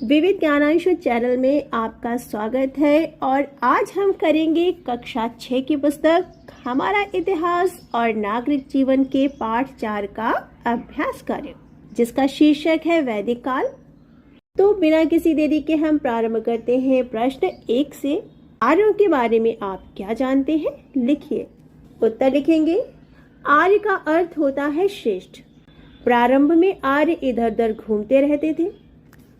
विविध ज्ञानांश चैनल में आपका स्वागत है और आज हम करेंगे कक्षा 6 की पुस्तक हमारा इतिहास और नागरिक जीवन के पाठ 4 का अभ्यास कार्य, जिसका शीर्षक है वैदिक काल। तो बिना किसी देरी के हम प्रारंभ करते हैं। प्रश्न 1 से आर्यों के बारे में आप क्या जानते हैं, लिखिए। उत्तर लिखेंगे। आर्य का अर्थ होता है श्रेष्ठ। प्रारंभ में आर्य इधर उधर घूमते रहते थे।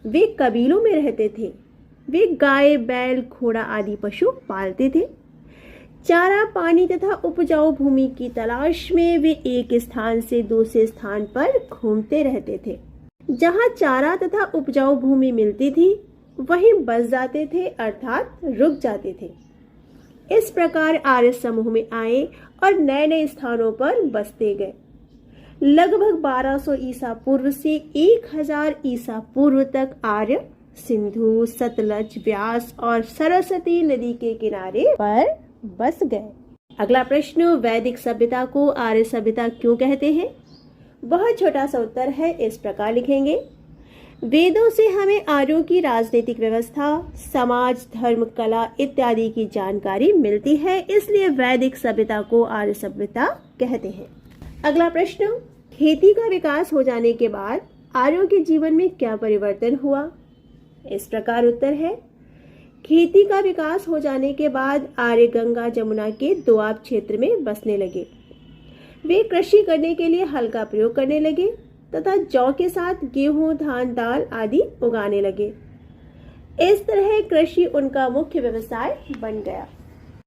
वे कबीलों में रहते थे। वे गाय, बैल, घोड़ा आदि पशु पालते थे। चारा, पानी तथा उपजाऊ भूमि की तलाश में वे एक स्थान से दूसरे स्थान पर घूमते रहते थे। जहाँ चारा तथा उपजाऊ भूमि मिलती थी वहीं बस जाते थे, अर्थात रुक जाते थे। इस प्रकार आर्य समूह में आए और नए नए स्थानों पर बसते गए। लगभग 1200 ईसा पूर्व से 1000 ईसा पूर्व तक आर्य सिंधु, सतलज, व्यास और सरस्वती नदी के किनारे पर बस गए। अगला प्रश्न, वैदिक सभ्यता को आर्य सभ्यता क्यों कहते हैं? बहुत छोटा सा उत्तर है, इस प्रकार लिखेंगे। वेदों से हमें आर्यों की राजनीतिक व्यवस्था, समाज, धर्म, कला इत्यादि की जानकारी मिलती है, इसलिए वैदिक सभ्यता को आर्य सभ्यता कहते हैं। अगला प्रश्न, खेती का विकास हो जाने के बाद आर्यों के जीवन में क्या परिवर्तन हुआ? इस प्रकार उत्तर है। खेती का विकास हो जाने के बाद आर्य गंगा जमुना के दोआब क्षेत्र में बसने लगे। वे कृषि करने के लिए हल का प्रयोग करने लगे तथा जौ के साथ गेहूं, धान, दाल आदि उगाने लगे। इस तरह कृषि उनका मुख्य व्यवसाय बन गया।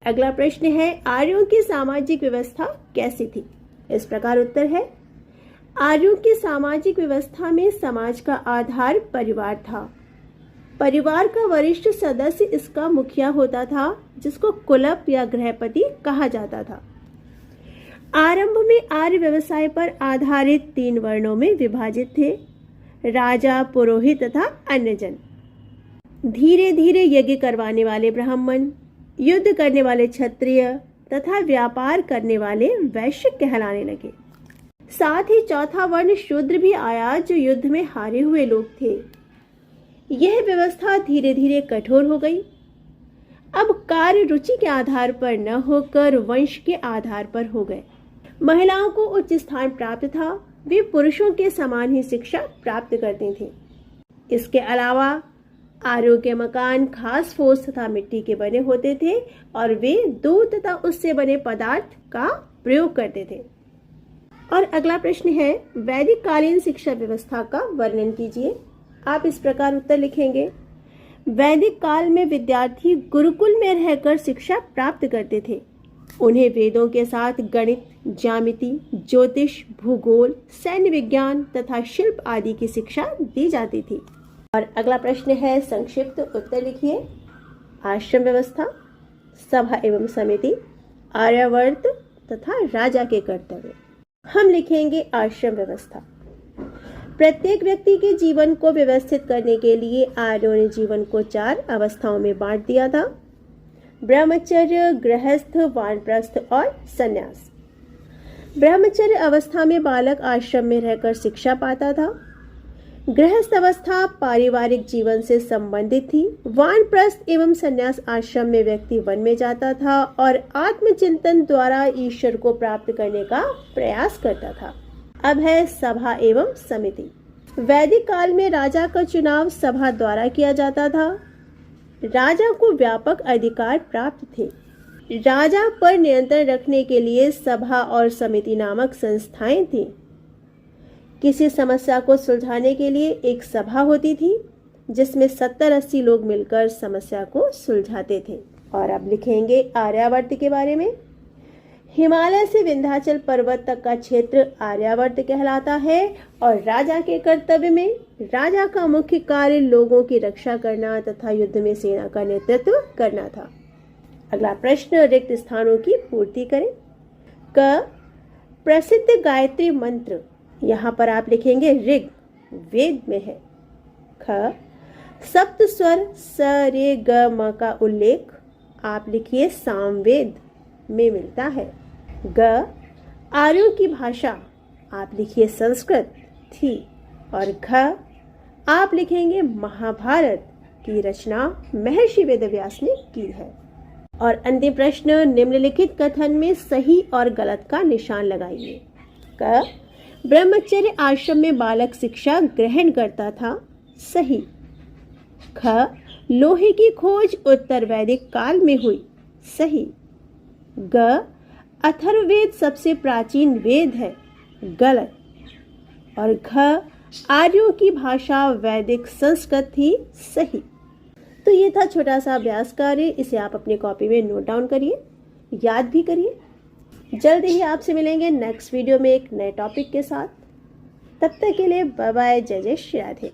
अगला प्रश्न है, आर्यों की सामाजिक व्यवस्था कैसी थी? इस प्रकार उत्तर है। आर्यों की सामाजिक व्यवस्था में समाज का आधार परिवार था। परिवार का वरिष्ठ सदस्य इसका मुखिया होता था, जिसको कुलप या गृहपति कहा जाता था। आरंभ में आर्य व्यवसाय पर आधारित 3 वर्णों में विभाजित थे: राजा, पुरोहित तथा अन्य जन। धीरे धीरे यज्ञ करवाने वाले ब्राह्मण, युद्ध करने वाले क्षत्रिय तथा व्यापार करने वाले वैश्य कहलाने लगे। साथ ही चौथा वर्ण शूद्र भी आया, जो युद्ध में हारे हुए लोग थे। यह व्यवस्था धीरे धीरे कठोर हो गई। अब कार्य रुचि के आधार पर न होकर वंश के आधार पर हो गए। महिलाओं को उच्च स्थान प्राप्त था। वे पुरुषों के समान ही शिक्षा प्राप्त करती थीं। इसके अलावा आर्यों के मकान घास फूस तथा मिट्टी के बने होते थे और वे दूध तथा उससे बने पदार्थ का प्रयोग करते थे। और अगला प्रश्न है, वैदिक कालीन शिक्षा व्यवस्था का वर्णन कीजिए। आप इस प्रकार उत्तर लिखेंगे। वैदिक काल में विद्यार्थी गुरुकुल में रहकर शिक्षा प्राप्त करते थे। उन्हें वेदों के साथ गणित, ज्यामिति, ज्योतिष, भूगोल, सैन्य विज्ञान तथा शिल्प आदि की शिक्षा दी जाती थी। और अगला प्रश्न है, संक्षिप्त उत्तर लिखिए। आश्रम व्यवस्था, सभा एवं समिति, आर्यावर्त तथा राजा के कर्तव्य। हम लिखेंगे आश्रम व्यवस्था। प्रत्येक व्यक्ति के जीवन को व्यवस्थित करने के लिए आर्यों ने जीवन को 4 अवस्थाओं में बांट दिया था: ब्रह्मचर्य, गृहस्थ, वानप्रस्थ और संन्यास। ब्रह्मचर्य अवस्था में बालक आश्रम में रहकर शिक्षा पाता था। गृहस्थ अवस्था पारिवारिक जीवन से संबंधित थी। वानप्रस्थ एवं संन्यास आश्रम में व्यक्ति वन में जाता था और आत्मचिंतन द्वारा ईश्वर को प्राप्त करने का प्रयास करता था। अब है सभा एवं समिति। वैदिक काल में राजा का चुनाव सभा द्वारा किया जाता था। राजा को व्यापक अधिकार प्राप्त थे। राजा पर नियंत्रण रखने के लिए सभा और समिति नामक संस्थाएं थीं। किसी समस्या को सुलझाने के लिए एक सभा होती थी, जिसमें 70-80 लोग मिलकर समस्या को सुलझाते थे। और अब लिखेंगे आर्यावर्त के बारे में। हिमालय से विंध्याचल पर्वत तक का क्षेत्र आर्यावर्त कहलाता है और राजा के कर्तव्य में राजा का मुख्य कार्य लोगों की रक्षा करना तथा युद्ध में सेना का नेतृत्व करना था। अगला प्रश्न, रिक्त स्थानों की पूर्ति करें। क, प्रसिद्ध गायत्री मंत्र। यहाँ पर आप लिखेंगे ऋग, वेद में है। ख, सप्त स्वर स, रे, ग, म का उल्लेख आप लिखिए सामवेद में मिलता है। ग, आर्यों की भाषा आप लिखिए संस्कृत थी। और घ, आप लिखेंगे महाभारत की रचना महर्षि वेदव्यास ने की है। और अंतिम प्रश्न, निम्नलिखित कथन में सही और गलत का निशान लगाइए। क, ब्रह्मचर्य आश्रम में बालक शिक्षा ग्रहण करता था, सही। ख, लोहे की खोज उत्तर वैदिक काल में हुई, सही। ग, अथर्ववेद सबसे प्राचीन वेद है, गलत। और घ, आर्यों की भाषा वैदिक संस्कृत थी, सही। तो ये था छोटा सा अभ्यास कार्य। इसे आप अपनी कॉपी में नोट डाउन करिए, याद भी करिए। जल्दी ही आपसे मिलेंगे नेक्स्ट वीडियो में एक नए टॉपिक के साथ। तब तक के लिए बाय बाय, जय जय श्री राधे।